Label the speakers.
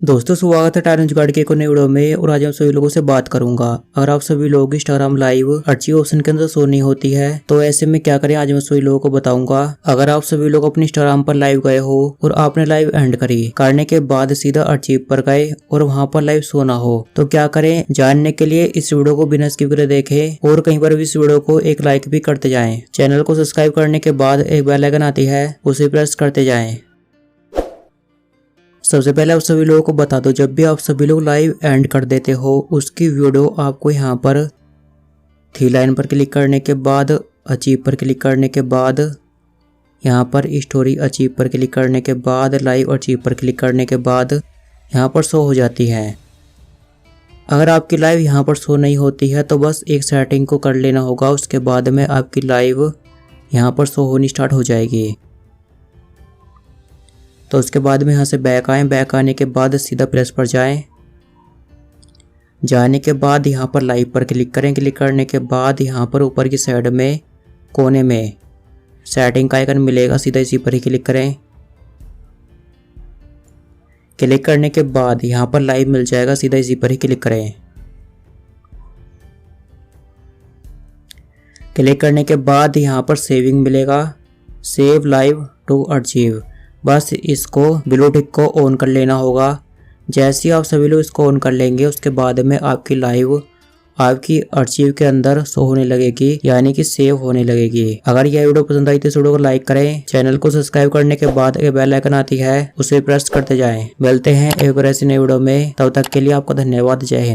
Speaker 1: दोस्तों स्वागत है टायरन जुगाड़ के एक और नई वीडियो में। और आज हम सभी लोगों से बात करूंगा, अगर आप सभी लोग इंस्टाग्राम लाइव अर्चिव ऑप्शन के अंदर शो नहीं होती है तो ऐसे में क्या करें, आज मैं सभी लोगों को बताऊंगा। अगर आप सभी लोग अपने इंस्टाग्राम पर लाइव गए हो और आपने लाइव एंड करी करने के बाद सीधा अर्चिव पर गए और वहाँ पर लाइव शो ना हो तो क्या करें, जानने के लिए इस वीडियो को बिना स्किप करे देखें और कहीं पर भी इस वीडियो को एक लाइक भी करते जाएं। चैनल को सब्सक्राइब करने के बाद एक बेल आइकन आती है, उसे प्रेस करते जाएं। सबसे पहले आप सभी लोगों को बता दो, जब भी आप सभी लोग लाइव एंड कर देते हो उसकी वीडियो आपको यहाँ पर थ्री लाइन पर क्लिक करने के बाद अचीव पर क्लिक करने के बाद यहाँ पर स्टोरी अचीव पर क्लिक करने के बाद लाइव अचीव पर क्लिक करने के बाद यहाँ पर शो हो जाती है। अगर आपकी लाइव यहाँ पर शो नहीं होती है तो बस एक सेटिंग को कर लेना होगा, उसके बाद में आपकी लाइव यहाँ पर शो होनी स्टार्ट हो जाएगी। तो उसके बाद में यहाँ से बैक आएँ, बैक आने के बाद सीधा प्लेस पर जाएं। जाने के बाद यहाँ पर लाइव पर क्लिक करें। क्लिक करने के बाद यहाँ पर ऊपर की साइड में कोने में सेटिंग का आइकन मिलेगा, सीधा इसी पर ही क्लिक करें। क्लिक करने के बाद यहाँ पर लाइव मिल जाएगा, सीधा इसी पर ही क्लिक करें। क्लिक करने के बाद यहाँ पर सेविंग मिलेगा, सेव लाइव टू अर्चिव। बस इसको ब्लू टिक को ऑन कर लेना होगा। जैसे ही आप सभी लोग इसको ऑन कर लेंगे उसके बाद में आपकी लाइव आपकी अर्चिव के अंदर शो होने लगेगी, यानी कि सेव होने लगेगी। अगर यह वीडियो पसंद आई तो इस वीडियो को लाइक करें। चैनल को सब्सक्राइब करने के बाद एक बेल आइकन आती है, उसे प्रेस करते जाएं। मिलते हैं एक और ऐसी नई वीडियो में, तब तक के लिए आपका धन्यवाद। जय हिंद।